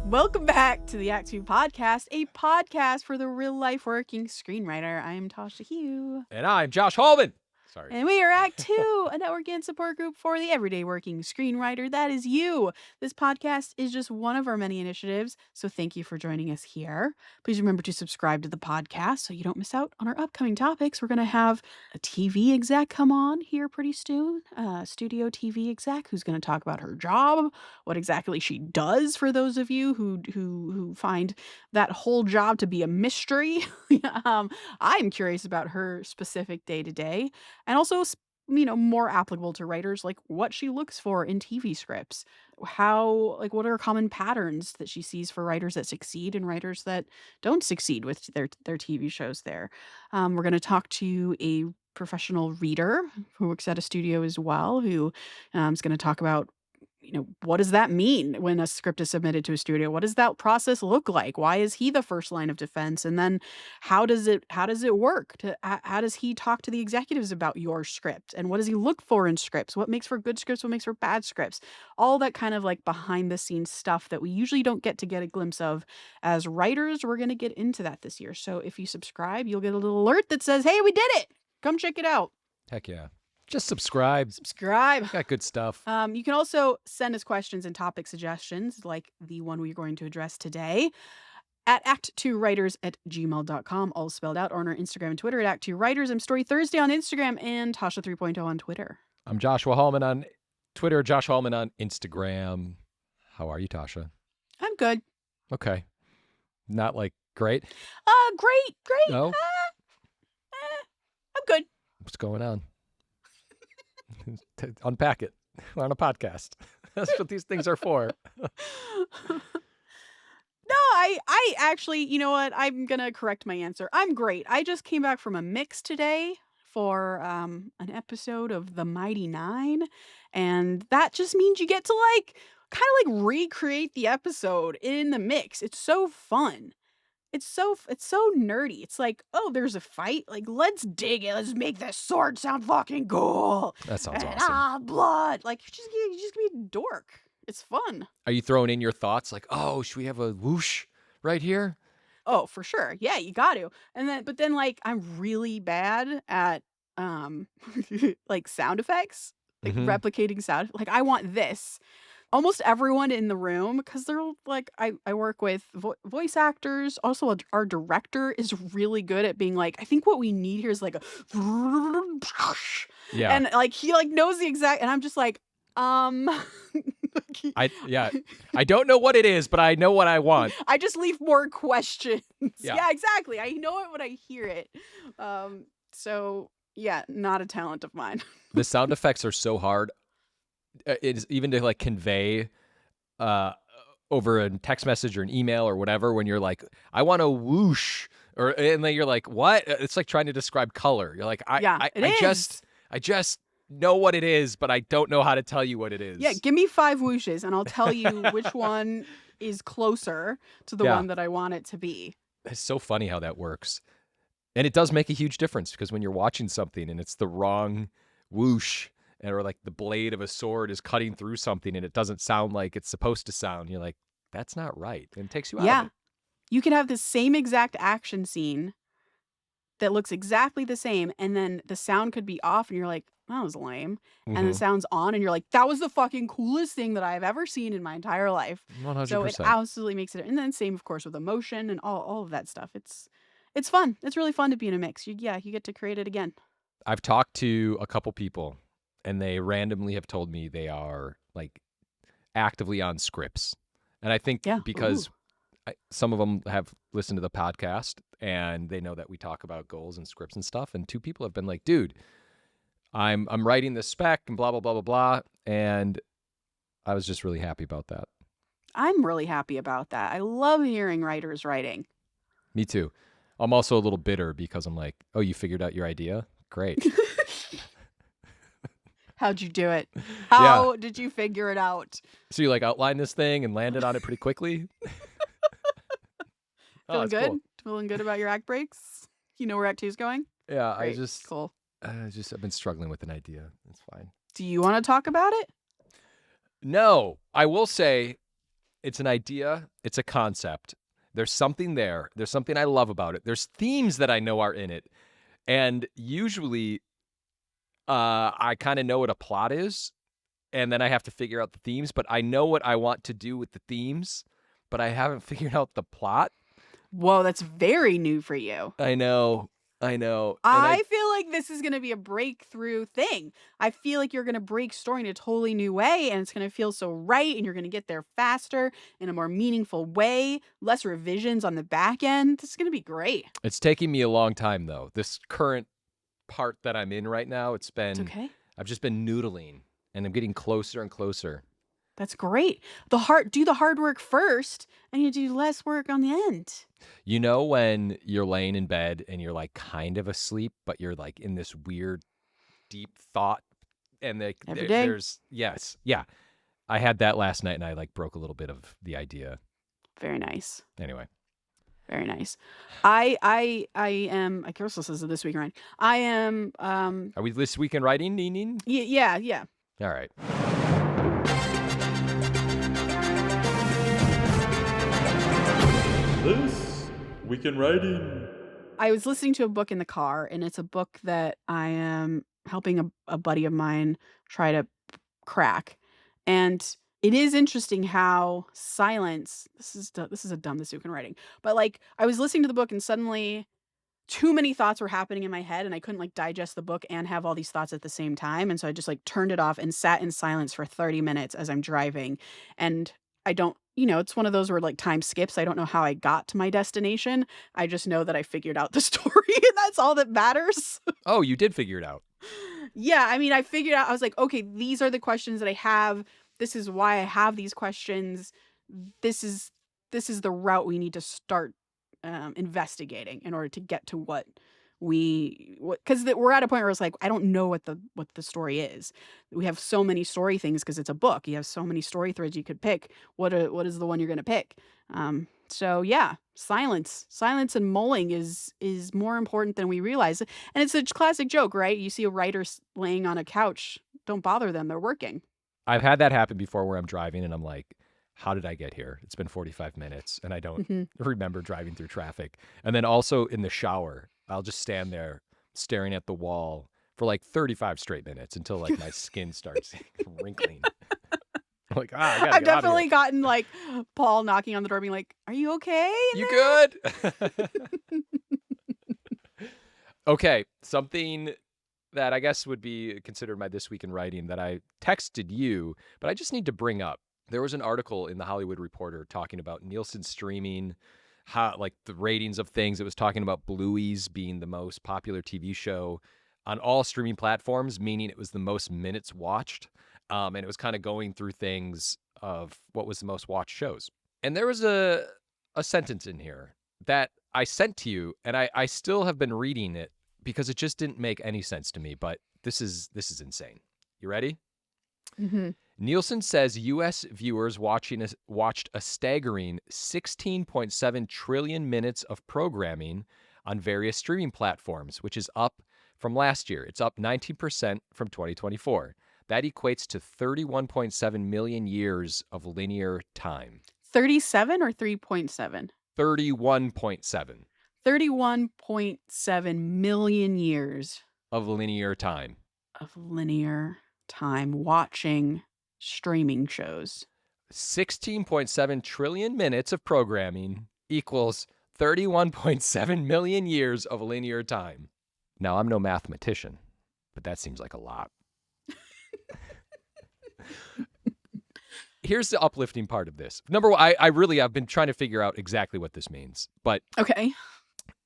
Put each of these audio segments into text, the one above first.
Welcome back to the Act 2 podcast, a podcast for the real-life working screenwriter. I am Tasha Hugh. And I'm Josh Hallman. Sorry. And we are Act 2, a network and support group for the everyday working screenwriter. That is you. This podcast is just one of our many initiatives, so thank you for joining us here. Please remember to subscribe to the podcast so you don't miss out on our upcoming topics. We're going to have a TV exec come on here pretty soon, a studio TV exec who's going to talk about her job, what exactly she does for those of you who find that whole job to be a mystery. I'm curious about her specific day-to-day. And also, more applicable to writers, like what she looks for in TV scripts, what are common patterns that she sees for writers that succeed and writers that don't succeed with their TV shows there. We're going to talk to a professional reader who works at a studio as well, who is going to talk about what does that mean when a script is submitted to a studio? What does that process look like? Why is he the first line of defense? And then how does it work? How does he talk to the executives about your script? And what does he look for in scripts? What makes for good scripts? What makes for bad scripts? All that kind of like behind the scenes stuff that we usually don't get to get a glimpse of as writers. We're going to get into that this year. So if you subscribe, you'll get a little alert that says, hey, we did it. Come check it out. Heck yeah. Just subscribe. Got good stuff. You can also send us questions and topic suggestions like the one we're going to address today at ActTwoWriters@gmail.com, all spelled out, or on our Instagram and Twitter at ActTwoWriters. I'm Story Thursday on Instagram and Tasha 3.0 on Twitter. I'm Joshua Hallman on Twitter, Josh Hallman on Instagram. How are you, Tasha? I'm good. Okay. Not like great? Great. No? I'm good. What's going on? Unpack it. We're on a podcast. That's what these things are for. No, I actually, you know what? I'm going to correct my answer. I'm great. I just came back from a mix today for an episode of The Mighty Nine. And that just means you get to kind of recreate the episode in the mix. It's so fun. It's so nerdy. It's like, oh, there's a fight. Like, let's dig it. Let's make this sword sound fucking cool. That sounds awesome. Blood. Like, you just be a dork. It's fun. Are you throwing in your thoughts like, oh, should we have a whoosh right here? Oh, for sure. Yeah, you got to. But then I'm really bad at sound effects, replicating sound. Like, I want this. Almost everyone in the room, because they're I work with voice actors. Also, our director is really good at being I think what we need here is a yeah, and he knows the exact, and I'm just I don't know what it is, but I know what I want. I just leave more questions. Yeah, exactly. I know it when I hear it. So yeah, not a talent of mine. The sound effects are so hard. It's even to convey over a text message or an email or whatever, when you're I want a whoosh, and then you're what? It's like trying to describe color. You're I just know what it is, but I don't know how to tell you what it is. Yeah, give me 5 whooshes and I'll tell you which one is closer to the one that I want it to be. It's so funny how that works. And it does make a huge difference, because when you're watching something and it's the wrong whoosh, or the blade of a sword is cutting through something and it doesn't sound like it's supposed to sound, you're that's not right. And it takes you out of it. You can have the same exact action scene that looks exactly the same, and then the sound could be off and you're that was lame. And the sound's on and you're that was the fucking coolest thing that I've ever seen in my entire life. 100%. So it absolutely makes it. And then same, of course, with emotion and all of that stuff. It's fun. It's really fun to be in a mix. You get to create it again. I've talked to a couple people, and they randomly have told me they are actively on scripts. And I think because some of them have listened to the podcast and they know that we talk about goals and scripts and stuff. And 2 people have been dude, I'm writing this spec and blah, blah, blah, blah, blah. And I was just really happy about that. I'm really happy about that. I love hearing writers writing. Me too. I'm also a little bitter because I'm oh, you figured out your idea? Great. How'd you do it? How did you figure it out? So you outline this thing and landed on it pretty quickly? Feeling good? Cool. Feeling good about your act breaks? You know where Act 2 is going? Yeah, Great. Cool. I've been struggling with an idea. It's fine. Do you want to talk about it? No, I will say It's an idea. It's a concept. There's something there. There's something I love about it. There's themes that I know are in it. And usually I kind of know what a plot is, and then I have to figure out the themes, but I know what I want to do with the themes, but I haven't figured out the plot. Whoa, that's very new for you. I know. And I feel like this is going to be a breakthrough thing. I feel like you're going to break story in a totally new way, and it's going to feel so right, and you're going to get there faster in a more meaningful way, less revisions on the back end. This is going to be great. It's taking me a long time, though. This current part that I'm in right now, It's okay. I've just been noodling, and I'm getting closer and closer. That's great. Do the hard work first, and you do less work on the end. You know when you're laying in bed and you're like kind of asleep, but you're like in this weird, deep thought, and Every day. Yeah. I had that last night, and I like broke a little bit of the idea. Very nice. Anyway. Very nice. I am. I guess this is this week in writing. I am. Are we this week in writing, Neeneen? Yeah. All right. This week in writing. I was listening to a book in the car, and it's a book that I am helping a buddy of mine try to crack, and it is interesting how silence. This is a dumb this week in writing, but like I was listening to the book, and suddenly too many thoughts were happening in my head, and I couldn't like digest the book and have all these thoughts at the same time. And so I just like turned it off and sat in silence for 30 minutes as I'm driving. And I don't, it's one of those where like time skips. I don't know how I got to my destination. I just know that I figured out the story, and that's all that matters. Oh, you did figure it out. Yeah. I mean, I figured out, I was like, okay, these are the questions that I have. This is why I have these questions. This is the route we need to start investigating in order to get to because we're at a point where it's like I don't know what the story is. We have so many story things because it's a book. You have so many story threads you could pick. What is the one you're going to pick? So yeah, silence and mulling is more important than we realize. And it's a classic joke, right? You see a writer laying on a couch. Don't bother them. They're working. I've had that happen before where I'm driving and I'm like, how did I get here? It's been 45 minutes and I don't remember driving through traffic. And then also in the shower, I'll just stand there staring at the wall for like 35 straight minutes until like my skin starts wrinkling. Like, I gotta I've definitely gotten like Paul knocking on the door being like, are you okay? You good? Okay, something that I guess would be considered my This Week in Writing that I texted you, but I just need to bring up. There was an article in the Hollywood Reporter talking about Nielsen streaming, how like the ratings of things. It was talking about Bluey's being the most popular TV show on all streaming platforms, meaning it was the most minutes watched. And it was kind of going through things of what was the most watched shows. And there was a sentence in here that I sent to you, and I still have been reading it because it just didn't make any sense to me. But this is insane. You ready? Mm-hmm. Nielsen says U.S. viewers watched a staggering 16.7 trillion minutes of programming on various streaming platforms, which is up from last year. It's up 19% from 2024. That equates to 31.7 million years of linear time. 37 or 3.7? 31.7. 31.7 million years of linear time. Of linear time watching streaming shows. 16.7 trillion minutes of programming equals 31.7 million years of linear time. Now, I'm no mathematician, but that seems like a lot. Here's the uplifting part of this. Number one, I've been trying to figure out exactly what this means, but okay.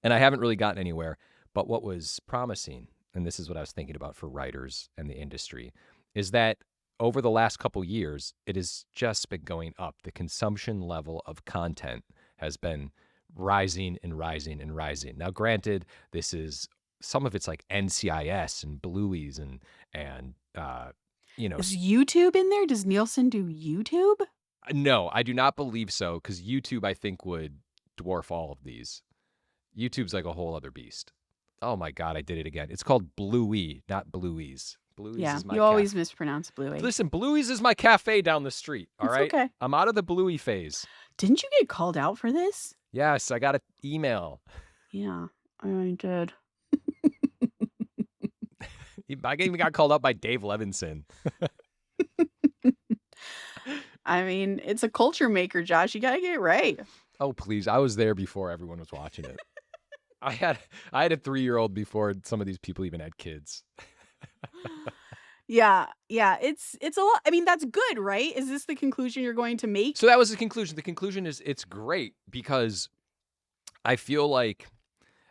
And I haven't really gotten anywhere. But what was promising, and this is what I was thinking about for writers and the industry, is that over the last couple years, it has just been going up. The consumption level of content has been rising and rising and rising. Now, granted, this is some of it's like NCIS and Bluey's and Is YouTube in there? Does Nielsen do YouTube? No, I do not believe so, because YouTube, I think, would dwarf all of these. YouTube's like a whole other beast. Oh my God, I did it again. It's called Bluey, not Bluey's. Bluey's Yeah, is my you always mispronounce Bluey. Listen, Bluey's is my cafe down the street, all It's right? okay. I'm out of the Bluey phase. Didn't you get called out for this? Yes, I got an email. Yeah, I did. I even got called out by Dave Levinson. I mean, it's a culture maker, Josh. You gotta get it right. Oh, please. I was there before everyone was watching it. I had a 3-year-old before some of these people even had kids. Yeah, it's a lot. I mean, that's good, right? Is this the conclusion you're going to make? So that was the conclusion. The conclusion is it's great because I feel like,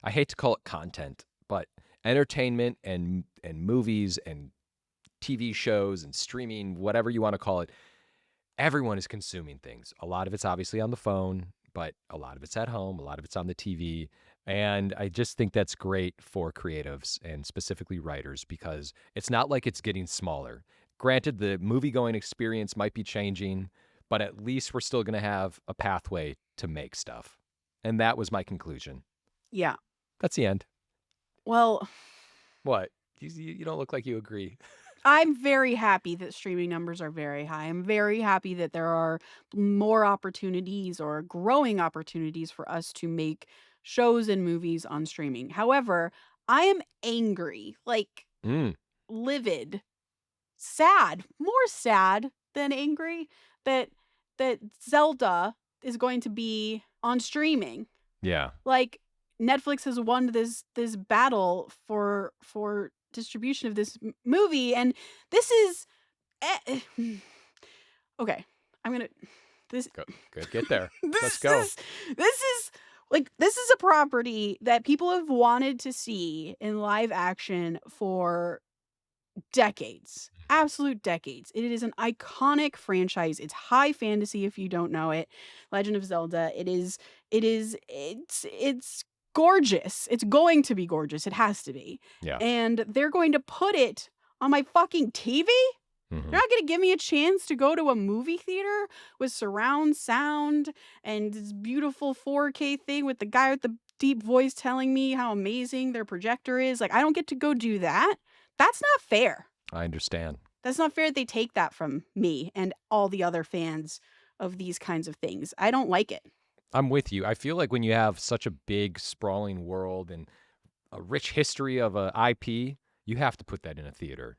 I hate to call it content, but entertainment and movies and TV shows and streaming, whatever you want to call it, everyone is consuming things. A lot of it's obviously on the phone, but a lot of it's at home, a lot of it's on the TV. And I just think that's great for creatives and specifically writers because it's not like it's getting smaller. Granted, the movie-going experience might be changing, but at least we're still going to have a pathway to make stuff. And that was my conclusion. Yeah. That's the end. Well, what? You don't look like you agree. I'm very happy that streaming numbers are very high. I'm very happy that there are more opportunities or growing opportunities for us to make shows and movies on streaming. However, I am angry, like livid, sad, more sad than angry that Zelda is going to be on streaming. Yeah. Like Netflix has won this battle for distribution of this movie, and this is okay. I'm gonna this Go, get there. this Let's go. This is a property that people have wanted to see in live action for decades. Absolute decades. It is an iconic franchise. It's high fantasy if you don't know it. Legend of Zelda. It's gorgeous. It's going to be gorgeous. It has to be. Yeah. And they're going to put it on my fucking TV? Mm-hmm. They're not going to give me a chance to go to a movie theater with surround sound and this beautiful 4K thing with the guy with the deep voice telling me how amazing their projector is. Like, I don't get to go do that. That's not fair. I understand. That's not fair that they take that from me and all the other fans of these kinds of things. I don't like it. I'm with you. I feel like when you have such a big, sprawling world and a rich history of a IP, you have to put that in a theater.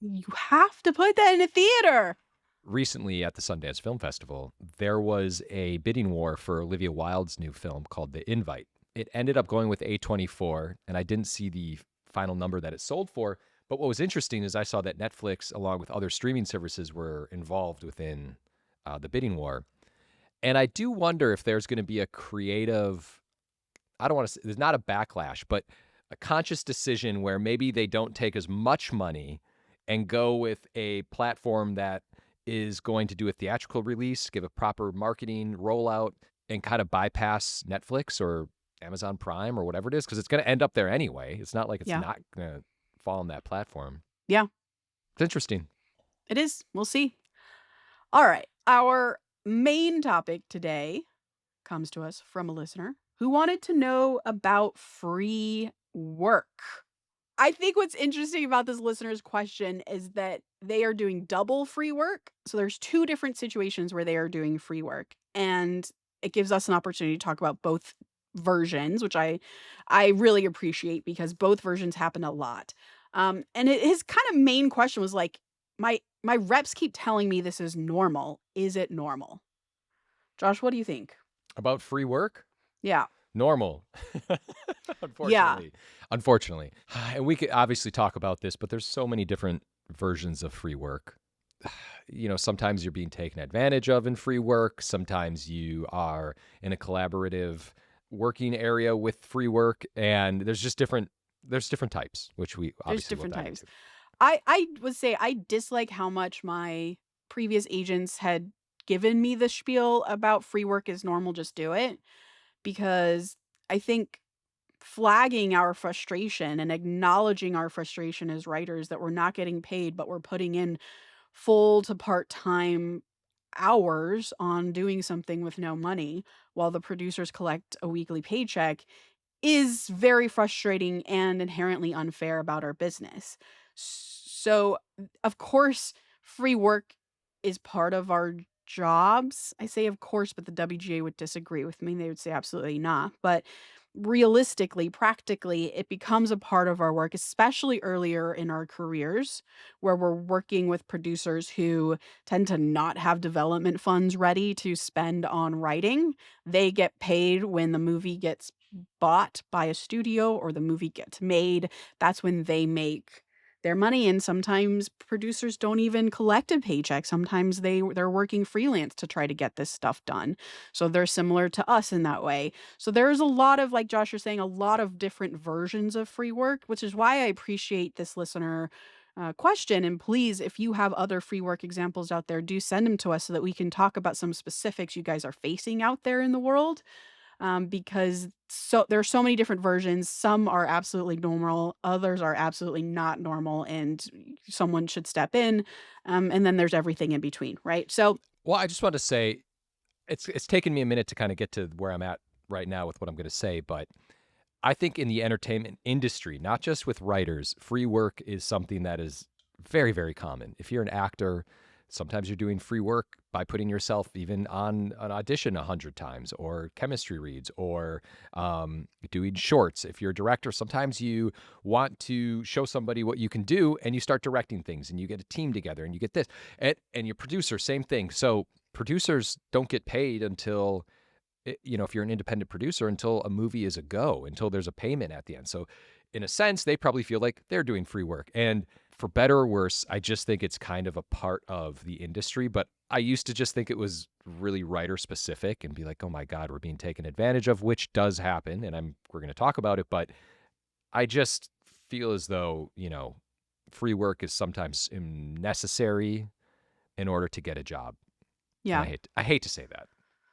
You have to put that in a theater. Recently at the Sundance Film Festival, there was a bidding war for Olivia Wilde's new film called The Invite. It ended up going with A24, and I didn't see the final number that it sold for. But what was interesting is I saw that Netflix, along with other streaming services, were involved within the bidding war. And I do wonder if there's going to be a creative, I don't want to say, there's not a backlash, but a conscious decision where maybe they don't take as much money and go with a platform that is going to do a theatrical release, give a proper marketing rollout, and kind of bypass Netflix or Amazon Prime or whatever it is, because it's going to end up there anyway. It's not like it's not going to fall on that platform. Yeah. It's interesting. It is. We'll see. All right. Our main topic today comes to us from a listener who wanted to know about free work. I think what's interesting about this listener's question is that they are doing double free work. So there's two different situations where they are doing free work. And it gives us an opportunity to talk about both versions, which I really appreciate because both versions happen a lot. And his kind of main question was like, my reps keep telling me this is normal. Is it normal? Josh, what do you think? About free work? Yeah. Normal. Unfortunately. And we could obviously talk about this, but there's so many different versions of free work. You know, sometimes you're being taken advantage of in free work. Sometimes you are in a collaborative working area with free work. And there's different types, which we obviously there's different will dive types. into. I would say I dislike how much my previous agents had given me the spiel about free work is normal, just do it. Because I think flagging our frustration and acknowledging our frustration as writers that we're not getting paid, but we're putting in full to part-time hours on doing something with no money while the producers collect a weekly paycheck is very frustrating and inherently unfair about our business. So, of course, free work is part of our jobs. I say of course, but the WGA would disagree with me. They would say absolutely not. But realistically, practically, it becomes a part of our work, especially earlier in our careers, where we're working with producers who tend to not have development funds ready to spend on writing. They get paid when the movie gets bought by a studio or the movie gets made. That's when they make their money, and sometimes producers don't even collect a paycheck. Sometimes they're working freelance to try to get this stuff done. So they're similar to us in that way. So there's a lot of, like Josh was saying, a lot of different versions of free work, which is why I appreciate this listener question. And please, if you have other free work examples out there, do send them to us so that we can talk about some specifics you guys are facing out there in the world, because there are so many different versions. Some are absolutely normal, others are absolutely not normal, and someone should step in. And then there's everything in between, right? So, well, I just want to say it's taken me a minute to kind of get to where I'm at right now with what I'm going to say, but I think in the entertainment industry, not just with writers, free work is something that is very, very common. If you're an actor, sometimes you're doing free work by putting yourself even on an audition 100 times, or chemistry reads, or doing shorts. If you're a director, sometimes you want to show somebody what you can do and you start directing things and you get a team together and you get this. And your producer, same thing. So producers don't get paid until, if you're an independent producer, until a movie is a go, until there's a payment at the end. So in a sense, they probably feel like they're doing free work. And for better or worse, I just think it's kind of a part of the industry. But I used to just think it was really writer specific and be like, oh my God, we're being taken advantage of, which does happen. And we're going to talk about it. But I just feel as though, free work is sometimes necessary in order to get a job. yeah. And I hate to say that,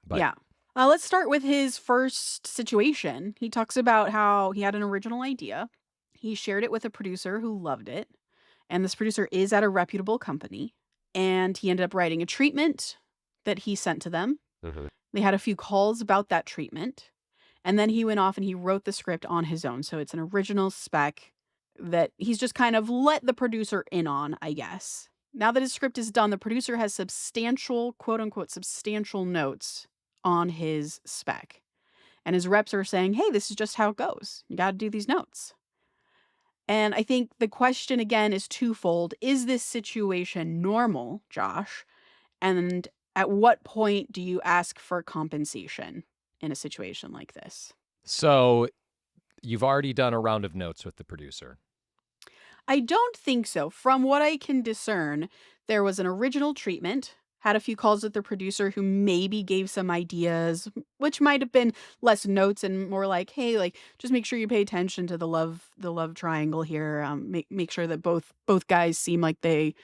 but Yeah. Let's start with his first situation. He talks about how he had an original idea. He shared it with a producer who loved it. And this producer is at a reputable company. And he ended up writing a treatment that he sent to them. Mhm. They had a few calls about that treatment. And then he went off and he wrote the script on his own. So it's an original spec that he's just kind of let the producer in on, I guess. Now that his script is done, the producer has substantial, quote unquote, substantial notes on his spec. And his reps are saying, hey, this is just how it goes. You got to do these notes. And I think the question again is twofold. Is this situation normal, Josh? And at what point do you ask for compensation in a situation like this? So you've already done a round of notes with the producer. I don't think so. From what I can discern, there was an original treatment, had a few calls with the producer who maybe gave some ideas, which might have been less notes and more like, hey, like just make sure you pay attention to the love triangle here. Make sure that both guys seem like they.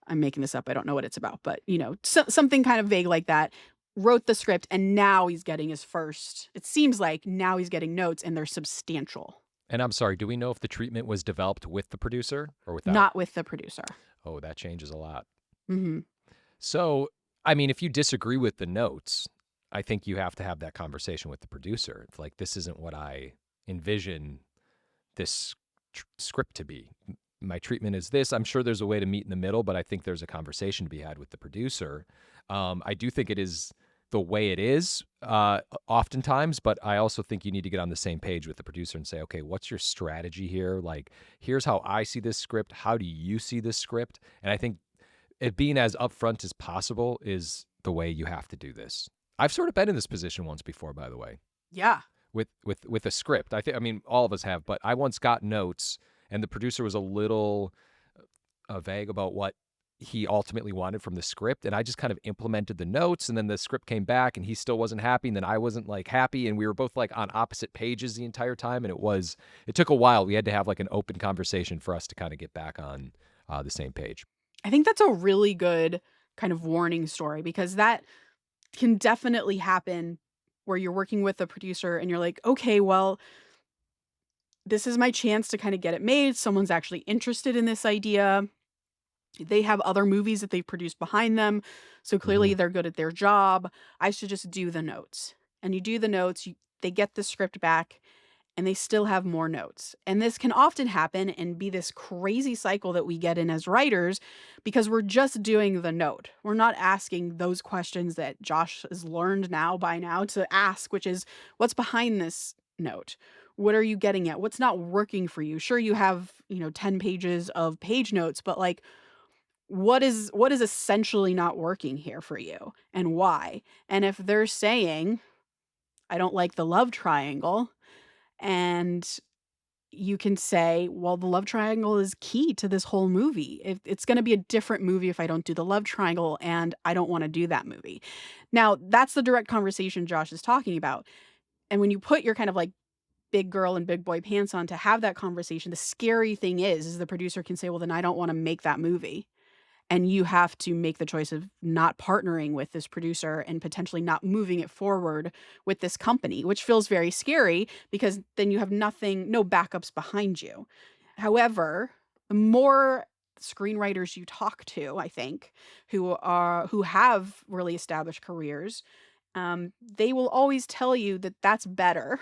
I'm making this up. I don't know what it's about, but something kind of vague like that. Wrote the script, and now he's getting his first. It seems like now he's getting notes, and they're substantial. And I'm sorry, do we know if the treatment was developed with the producer or without? Not with the producer. Oh, that changes a lot. Mm-hmm. So, I mean, if you disagree with the notes, I think you have to have that conversation with the producer. It's like, this isn't what I envision this script to be. My treatment is this. I'm sure there's a way to meet in the middle, but I think there's a conversation to be had with the producer. I do think it is the way it is oftentimes, but I also think you need to get on the same page with the producer and say, okay, what's your strategy here? Like, here's how I see this script. How do you see this script? And I think it being as upfront as possible is the way you have to do this. I've sort of been in this position once before, by the way. Yeah. With a script. I mean, all of us have, but I once got notes and the producer was a little vague about what he ultimately wanted from the script, and I just kind of implemented the notes, and then the script came back and he still wasn't happy, and then I wasn't like happy, and we were both like on opposite pages the entire time, and it took a while. We had to have like an open conversation for us to kind of get back on the same page. I think that's a really good kind of warning story, because that can definitely happen where you're working with a producer and you're like, okay, well, this is my chance to kind of get it made. Someone's actually interested in this idea. They have other movies that they've produced behind them. So clearly they're good at their job. I should just do the notes. And you do the notes, they get the script back. and they still have more notes. And this can often happen and be this crazy cycle that we get in as writers because we're just doing the note. We're not asking those questions that Josh has learned by now to ask, which is, what's behind this note? What are you getting at? What's not working for you? Sure, you have, 10 pages of page notes, but like, what is essentially not working here for you and why? And if they're saying, I don't like the love triangle, and you can say, well, the love triangle is key to this whole movie. It's going to be a different movie if I don't do the love triangle, and I don't want to do that movie. Now, that's the direct conversation Josh is talking about. And when you put your kind of like big girl and big boy pants on to have that conversation, the scary thing is the producer can say, well, then I don't want to make that movie. And you have to make the choice of not partnering with this producer and potentially not moving it forward with this company, which feels very scary because then you have no backups behind you. However, the more screenwriters you talk to, I think, who have really established careers, they will always tell you that that's better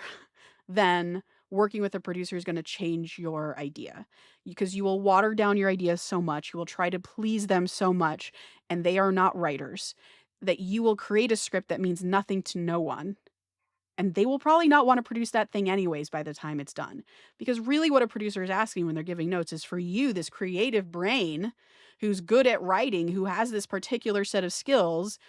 than working with a producer is going to change your idea, because you will water down your ideas so much, you will try to please them so much, and they are not writers, that you will create a script that means nothing to no one. And they will probably not want to produce that thing anyways by the time it's done. Because really what a producer is asking when they're giving notes is for you, this creative brain who's good at writing, who has this particular set of skills,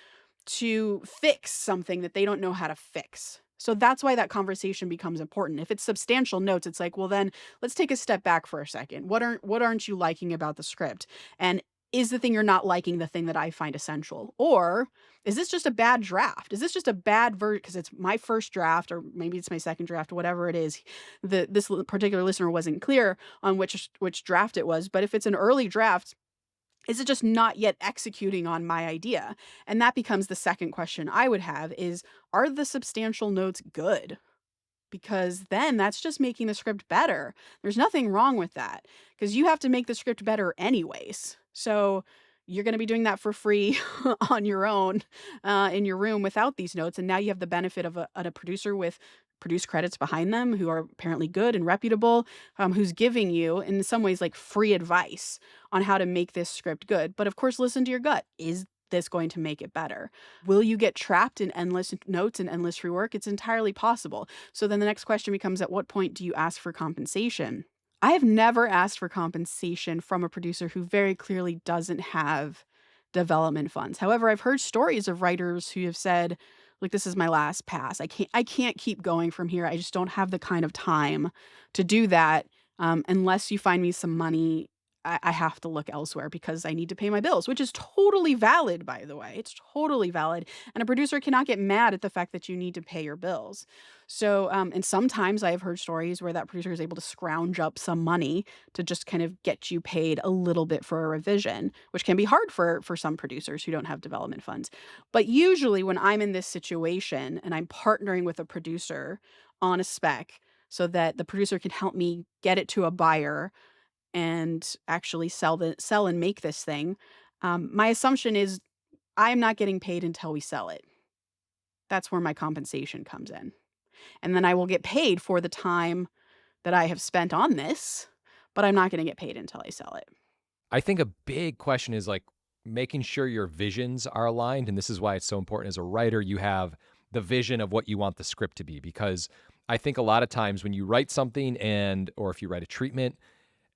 to fix something that they don't know how to fix. So that's why that conversation becomes important. If it's substantial notes, it's like, well, then let's take a step back for a second. What aren't you liking about the script? And is the thing you're not liking the thing that I find essential? Or is this just a bad draft? Is this just a bad version? Because it's my first draft, or maybe it's my second draft, whatever it is. This particular listener wasn't clear on which draft it was. But if it's an early draft, is it just not yet executing on my idea? And that becomes the second question I would have is, are the substantial notes good? Because then that's just making the script better. There's nothing wrong with that, because you have to make the script better anyways. So you're going to be doing that for free on your own in your room without these notes. And now you have the benefit of a producer with produce credits behind them who are apparently good and reputable, who's giving you in some ways like free advice on how to make this script good. But of course, listen to your gut. Is this going to make it better? Will you get trapped in endless notes and endless rework? It's entirely possible. So then the next question becomes, at what point do you ask for compensation? I have never asked for compensation from a producer who very clearly doesn't have development funds. However, I've heard stories of writers who have said, like, this is my last pass. I can't keep going from here. I just don't have the kind of time to do that. Unless you find me some money, I have to look elsewhere because I need to pay my bills, which is totally valid, by the way. It's totally valid. And a producer cannot get mad at the fact that you need to pay your bills. So, and sometimes I have heard stories where that producer is able to scrounge up some money to just kind of get you paid a little bit for a revision, which can be hard for some producers who don't have development funds. But usually when I'm in this situation and I'm partnering with a producer on a spec so that the producer can help me get it to a buyer and actually sell and make this thing, my assumption is I'm not getting paid until we sell it. That's where my compensation comes in. And then I will get paid for the time that I have spent on this, but I'm not going to get paid until I sell it. I think a big question is like making sure your visions are aligned. And this is why it's so important as a writer, you have the vision of what you want the script to be. Because I think a lot of times when you write something or if you write a treatment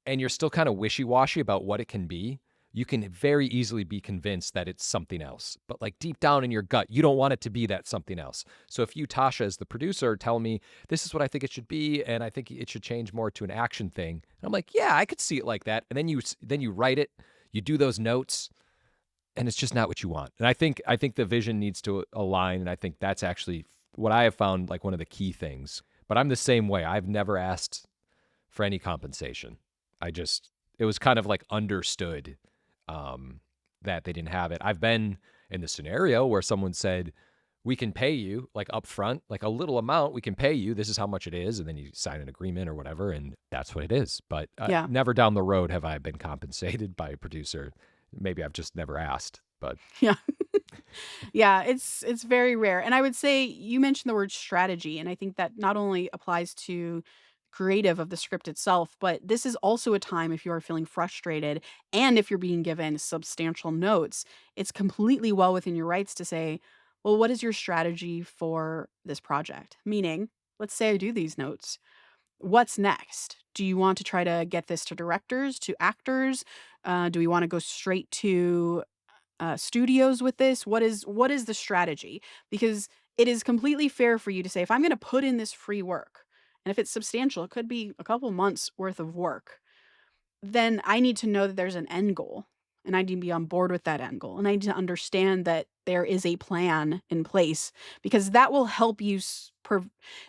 and you're still kind of wishy-washy about what it can be, you can very easily be convinced that it's something else. But like deep down in your gut, you don't want it to be that something else. So if you, Tasha, as the producer, tell me, this is what I think it should be, and I think it should change more to an action thing, and I'm like, yeah, I could see it like that. And then you write it, you do those notes, and it's just not what you want. And I think the vision needs to align, and I think that's actually what I have found like one of the key things. But I'm the same way. I've never asked for any compensation. It was kind of like understood that they didn't have it. I've been in the scenario where someone said, we can pay you like upfront, like a little amount, we can pay you. This is how much it is. And then you sign an agreement or whatever. And that's what it is. But never down the road have I been compensated by a producer. Maybe I've just never asked, but yeah. Yeah, it's very rare. And I would say you mentioned the word strategy, and I think that not only applies to creative of the script itself, but this is also a time if you are feeling frustrated and if you're being given substantial notes, it's completely well within your rights to say, "Well, what is your strategy for this project?" Meaning, let's say I do these notes. What's next? Do you want to try to get this to directors, to actors? Do we want to go straight to studios with this? What is the strategy? Because it is completely fair for you to say, if I'm going to put in this free work, and if it's substantial, it could be a couple months worth of work, then I need to know that there's an end goal and I need to be on board with that end goal. And I need to understand that there is a plan in place because that will help you it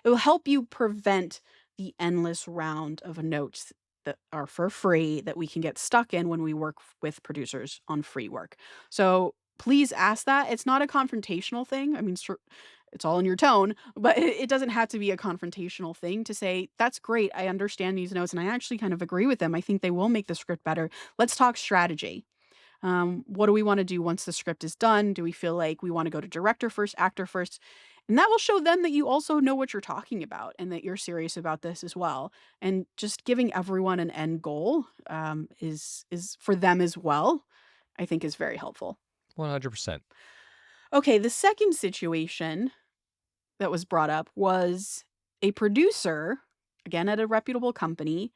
will help you prevent the endless round of notes that are for free that we can get stuck in when we work with producers on free work. So please ask that. It's not a confrontational thing. I mean, it's all in your tone, but it doesn't have to be a confrontational thing to say, "That's great. I understand these notes, and I actually kind of agree with them. I think they will make the script better. Let's talk strategy. What do we wanna do once the script is done? Do we feel like we wanna go to director first, actor first?" And that will show them that you also know what you're talking about and that you're serious about this as well. And just giving everyone an end goal, is for them as well, I think is very helpful. 100%. Okay, the second situation that was brought up was a producer, again at a reputable company,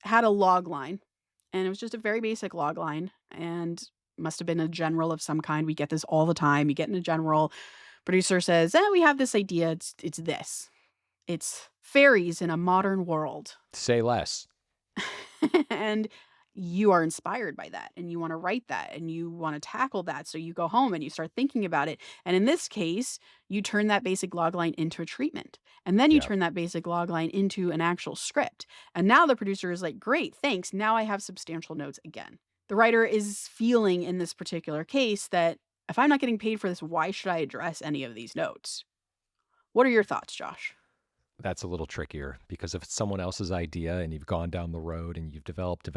had a log line, and it was just a very basic log line, and must have been a general of some kind. We get this all the time. You get in a general, producer says, we have this idea. It's this. It's fairies in a modern world." Say less. And you are inspired by that and you want to write that and you want to tackle that. So you go home and you start thinking about it. And in this case, you turn that basic logline into a treatment. And then you Yeah. turn that basic logline into an actual script. And now the producer is like, "Great, thanks. Now I have substantial notes again." The writer is feeling in this particular case that if I'm not getting paid for this, why should I address any of these notes? What are your thoughts, Josh? That's a little trickier because if it's someone else's idea and you've gone down the road and you've developed,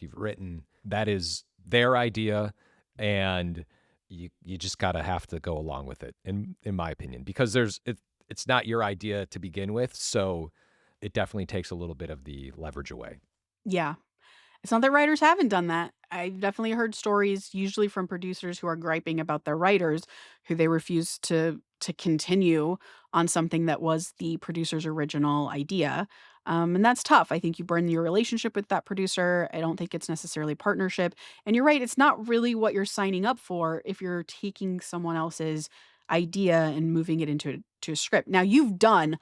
you've written, that is their idea, and you just gotta have to go along with it, in my opinion, because it's not your idea to begin with, so it definitely takes a little bit of the leverage away. Yeah. It's not that writers haven't done that. I've definitely heard stories, usually from producers who are griping about their writers, who they refuse to continue on something that was the producer's original idea. And that's tough. I think you burn your relationship with that producer. I don't think it's necessarily partnership. And you're right, it's not really what you're signing up for if you're taking someone else's idea and moving it to a script. Now you've done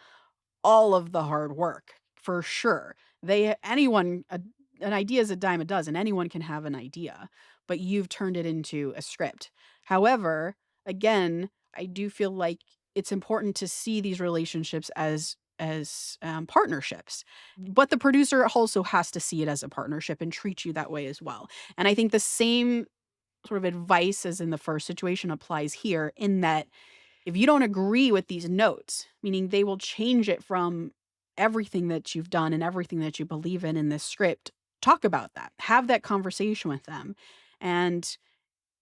all of the hard work, for sure. An idea is a dime a dozen, anyone can have an idea, but you've turned it into a script. However, again, I do feel like it's important to see these relationships as partnerships, but the producer also has to see it as a partnership and treat you that way as well, and I think the same sort of advice as in the first situation applies here in that if you don't agree with these notes, meaning they will change it from everything that you've done and everything that you believe in this script, talk about that. Have that conversation with them. And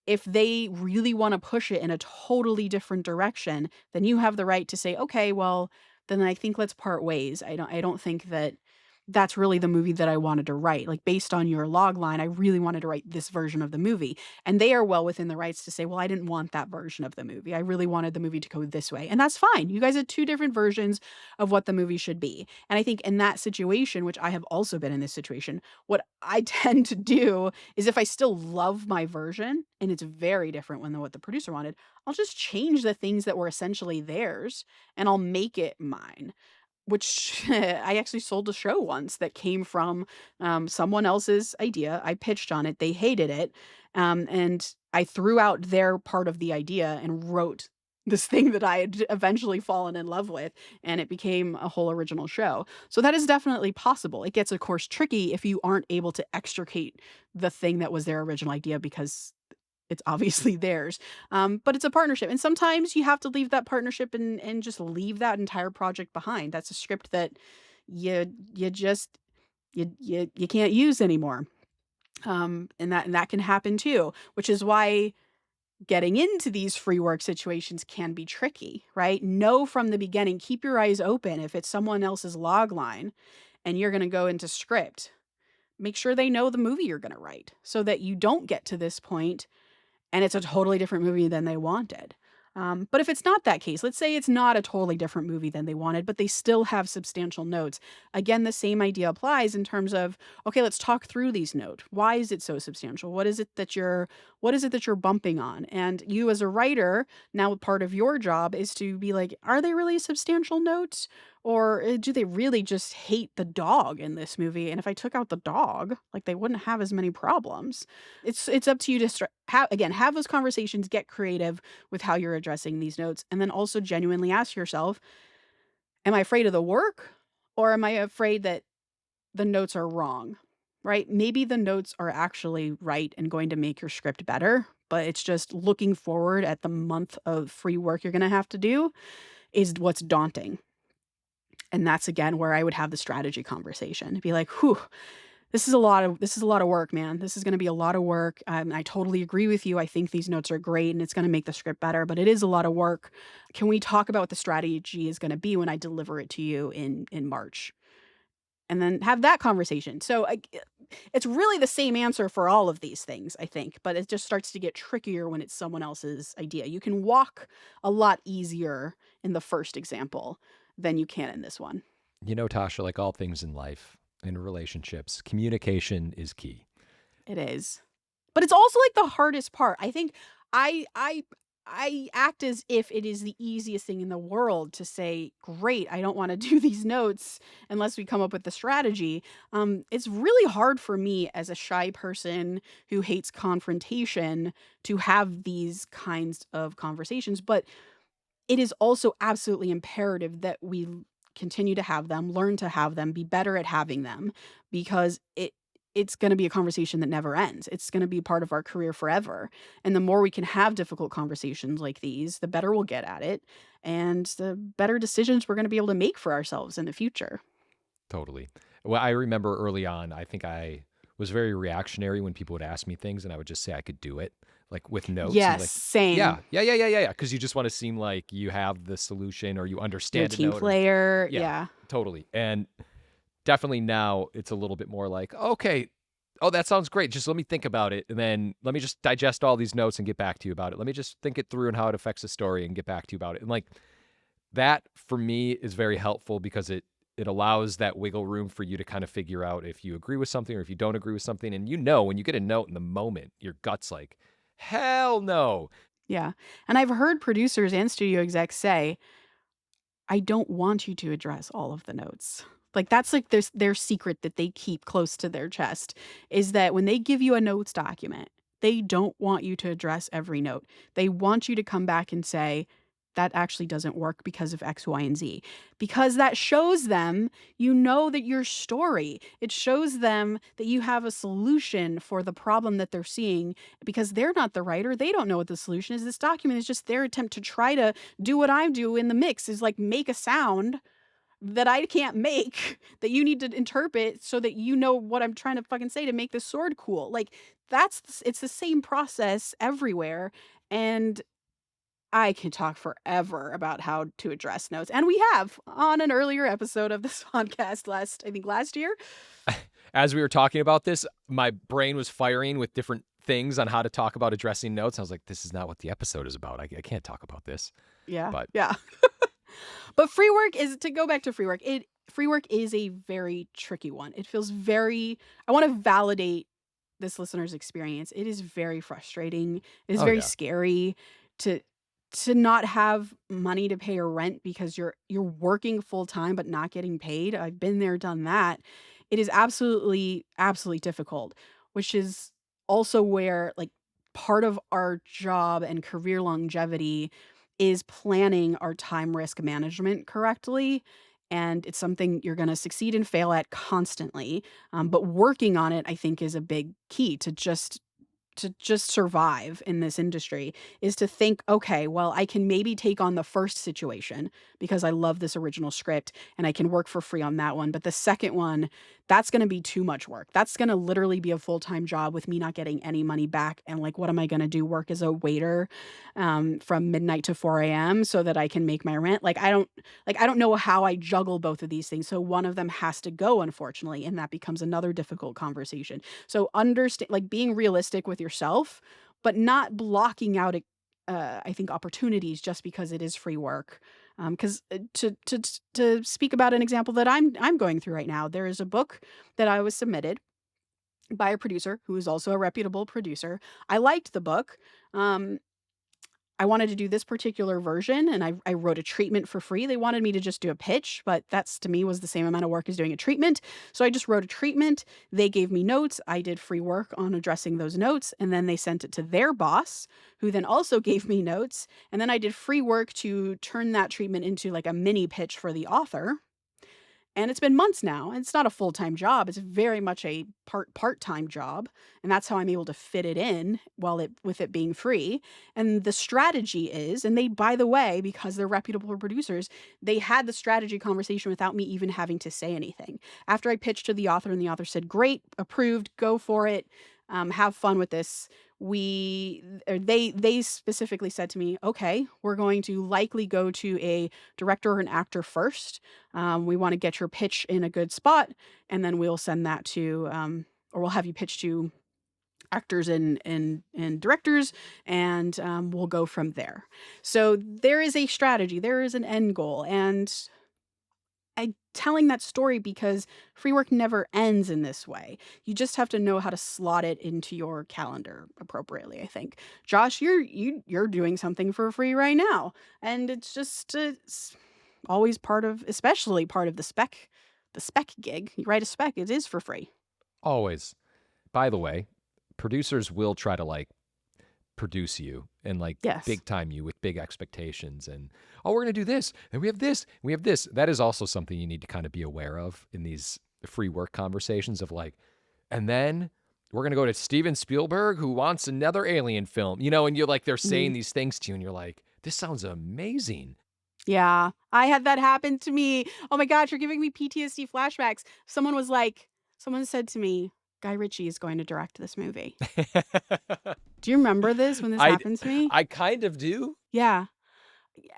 if they really want to push it in a totally different direction, then you have the right to say, "Okay, well, then I think let's part ways. I don't think that that's really the movie that I wanted to write. Like based on your log line, I really wanted to write this version of the movie." And they are well within the rights to say, "Well, I didn't want that version of the movie. I really wanted the movie to go this way." And that's fine. You guys had two different versions of what the movie should be. And I think in that situation, which I have also been in this situation, what I tend to do is if I still love my version and it's very different than what the producer wanted, I'll just change the things that were essentially theirs and I'll make it mine. Which I actually sold a show once that came from someone else's idea. I pitched on it, they hated it, and I threw out their part of the idea and wrote this thing that I had eventually fallen in love with, and it became a whole original show. So that is definitely possible. It gets, of course, tricky if you aren't able to extricate the thing that was their original idea because it's obviously theirs. But it's a partnership, and sometimes you have to leave that partnership and just leave that entire project behind. That's a script that you just you can't use anymore. And that can happen too, which is why getting into these free work situations can be tricky, right? Know from the beginning, keep your eyes open. If it's someone else's log line and you're going to go into script, make sure they know the movie you're going to write so that you don't get to this point and it's a totally different movie than they wanted. But if it's not that case, let's say it's not a totally different movie than they wanted, but they still have substantial notes. Again, the same idea applies in terms of, okay, let's talk through these notes. Why is it so substantial? What is it that you're bumping on? And you as a writer, now part of your job is to be like, are they really substantial notes? Or do they really just hate the dog in this movie? And if I took out the dog, like they wouldn't have as many problems. It's up to you to have those conversations, get creative with how you're addressing these notes, and then also genuinely ask yourself, am I afraid of the work or am I afraid that the notes are wrong? Right? Maybe the notes are actually right and going to make your script better, but it's just looking forward at the month of free work you're going to have to do is what's daunting. And that's again where I would have the strategy conversation. Be like, whew, this is a lot of work, man. This is going to be a lot of work. I totally agree with you. I think these notes are great and it's going to make the script better, but it is a lot of work. Can we talk about what the strategy is going to be when I deliver it to you in March? And then have that conversation. So it's really the same answer for all of these things, I think, but it just starts to get trickier when it's someone else's idea. You can walk a lot easier in the first example than you can in this one. You know, Tasha, like all things in life, in relationships, communication is key. It is. But it's also like the hardest part. I think I act as if it is the easiest thing in the world to say, great, I don't want to do these notes unless we come up with the strategy. It's really hard for me as a shy person who hates confrontation to have these kinds of conversations. But it is also absolutely imperative that we continue to have them, learn to have them, be better at having them, because it's going to be a conversation that never ends. It's going to be part of our career forever. And the more we can have difficult conversations like these, the better we'll get at it and the better decisions we're going to be able to make for ourselves in the future. Totally. Well, I remember early on, I think I was very reactionary when people would ask me things and I would just say I could do it, like with notes. Yes, like, same. Yeah. Because you just want to seem like you have the solution or you understand You're a team player. Yeah, totally. And definitely now it's a little bit more like, okay, oh, that sounds great. Just let me think about it. And then let me just digest all these notes and get back to you about it. Let me just think it through and how it affects the story and get back to you about it. And like that for me is very helpful because it allows that wiggle room for you to kind of figure out if you agree with something or if you don't agree with something. And you know, when you get a note in the moment, your gut's like, hell no. Yeah. And I've heard producers and studio execs say, I don't want you to address all of the notes. Like that's like their secret that they keep close to their chest is that when they give you a notes document, they don't want you to address every note. They want you to come back and say, that actually doesn't work because of X, Y, and Z. Because that shows them you know that your story. It shows them that you have a solution for the problem that they're seeing because they're not the writer. They don't know what the solution is. This document is just their attempt to try to do what I do in the mix is like make a sound that I can't make that you need to interpret so that you know what I'm trying to fucking say to make this sword cool. Like it's the same process everywhere. And I can talk forever about how to address notes. And we have on an earlier episode of this podcast last year. As we were talking about this, my brain was firing with different things on how to talk about addressing notes. I was like, this is not what the episode is about. I can't talk about this. Yeah. But yeah. But free work is, to go back to free work, free work is a very tricky one. It feels I want to validate this listener's experience. It is very frustrating. It is very scary to not have money to pay your rent because you're working full time but not getting paid. I've been there, done that. It is absolutely, absolutely difficult, which is also where like part of our job and career longevity is planning our time risk management correctly. And it's something you're going to succeed and fail at constantly. But working on it, I think, is a big key to just survive in this industry is to think, okay, well, I can maybe take on the first situation because I love this original script and I can work for free on that one. But the second one, that's going to be too much work. That's going to literally be a full-time job with me not getting any money back. And like, what am I going to do? Work as a waiter from midnight to 4 a.m. so that I can make my rent? Like, I don't know how I juggle both of these things. So one of them has to go, unfortunately, and that becomes another difficult conversation. So understand, like, being realistic with yourself, but not blocking out I think opportunities just because it is free work. Because to speak about an example that I'm going through right now, there is a book that I was submitted by a producer who is also a reputable producer. I liked the book. I wanted to do this particular version, and I wrote a treatment for free. They wanted me to just do a pitch, but that's, to me, was the same amount of work as doing a treatment. So I just wrote a treatment. They gave me notes. I did free work on addressing those notes, and then they sent it to their boss, who then also gave me notes. And then I did free work to turn that treatment into like a mini pitch for the author. And it's been months now. It's not a full-time job. It's very much a part-time job. And that's how I'm able to fit it in with it being free. And the strategy is, and they, by the way, because they're reputable producers, they had the strategy conversation without me even having to say anything. After I pitched to the author and the author said, great, approved, go for it, have fun with this. They specifically said to me, okay, we're going to likely go to a director or an actor first. We want to get your pitch in a good spot, and then we'll send that to, or we'll have you pitch to actors and directors, and we'll go from there. So there is a strategy, there is an end goal, and I'm telling that story because free work never ends in this way. You just have to know how to slot it into your calendar appropriately, I think. Josh, you're doing something for free right now, and it's always especially part of the spec gig. You write a spec, it is for free. Always. By the way, producers will try to like produce you and like big time you with big expectations and, oh, we're going to do this and we have this and we have this. That is also something you need to kind of be aware of in these free work conversations of like, and then we're going to go to Steven Spielberg who wants another alien film, and you're like, they're saying these things to you and you're like, this sounds amazing. Yeah, I had that happen to me. Oh my gosh, you're giving me PTSD flashbacks. Someone said to me, Guy Ritchie is going to direct this movie. Do you remember this when this happened to me? I kind of do. Yeah.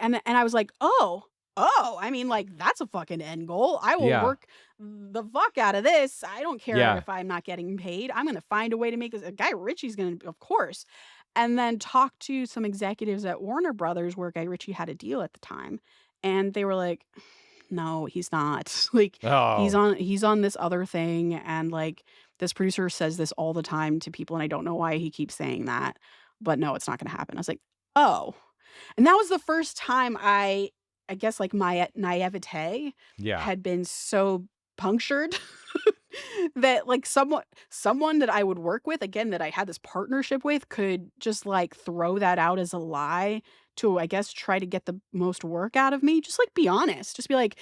And I was like, oh, I mean, like, that's a fucking end goal. I will work the fuck out of this. I don't care if I'm not getting paid. I'm going to find a way to make this. Guy Ritchie's going to, of course. And then talk to some executives at Warner Brothers where Guy Ritchie had a deal at the time. And they were like, no, he's not. Like, he's on this other thing. And like, this producer says this all the time to people. And I don't know why he keeps saying that. But no, it's not going to happen. I was like, oh. And that was the first time I guess like my naivete had been so punctured that like someone that I would work with, again, that I had this partnership with, could just like throw that out as a lie to, I guess, try to get the most work out of me. Just like be honest. Just be like,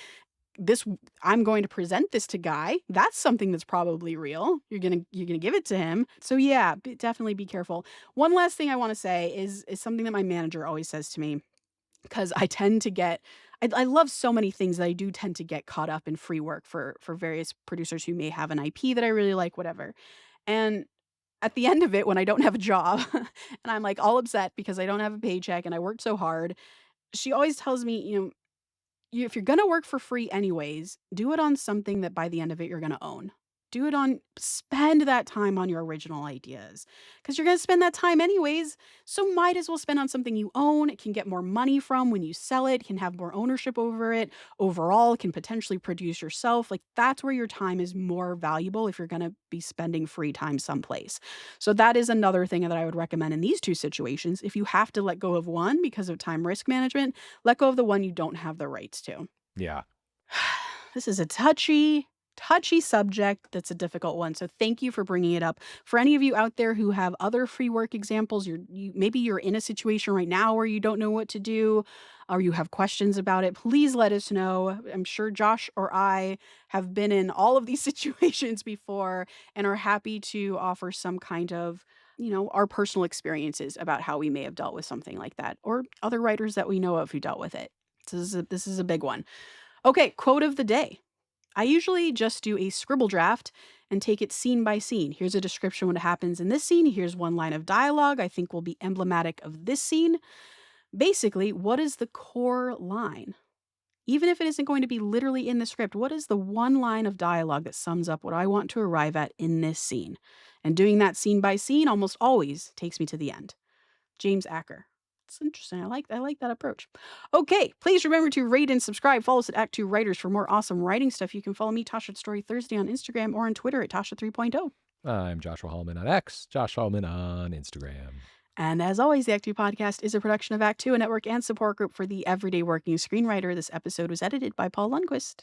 I'm going to present this to Guy. That's something that's probably real. You're gonna give it to him. So yeah, definitely be careful. One last thing I want to say is something that my manager always says to me, because I tend to get, I love so many things that I do tend to get caught up in free work for various producers who may have an IP that I really like, whatever. And at the end of it, when I don't have a job and I'm like all upset because I don't have a paycheck and I worked so hard, she always tells me, if you're going to work for free anyways, do it on something that by the end of it, you're going to own. Spend that time on your original ideas, because you're going to spend that time anyways. So might as well spend on something you own. It can get more money from when you sell it, can have more ownership over it. Overall, can potentially produce yourself. Like, that's where your time is more valuable if you're going to be spending free time someplace. So that is another thing that I would recommend in these two situations. If you have to let go of one because of time risk management, let go of the one you don't have the rights to. Yeah. This is a touchy subject. That's a difficult one. So thank you for bringing it up. For any of you out there who have other free work examples, maybe you're in a situation right now where you don't know what to do, or you have questions about it, please let us know. I'm sure Josh or I have been in all of these situations before and are happy to offer some kind of, our personal experiences about how we may have dealt with something like that, or other writers that we know of who dealt with it. This is a big one. Okay, quote of the day. I usually just do a scribble draft and take it scene by scene. Here's a description of what happens in this scene. Here's one line of dialogue I think will be emblematic of this scene. Basically, what is the core line? Even if it isn't going to be literally in the script, what is the one line of dialogue that sums up what I want to arrive at in this scene? And doing that scene by scene almost always takes me to the end. James Acker. It's interesting. I like that approach. Okay, please remember to rate and subscribe. Follow us at ActTwoWriters for more awesome writing stuff. You can follow me, Tasha at Story Thursday on Instagram or on Twitter at Tasha 3.0. I'm Joshua Hallman on X, Josh Hallman on Instagram. And as always, the Act Two podcast is a production of Act Two, a network and support group for the everyday working screenwriter. This episode was edited by Paul Lundquist.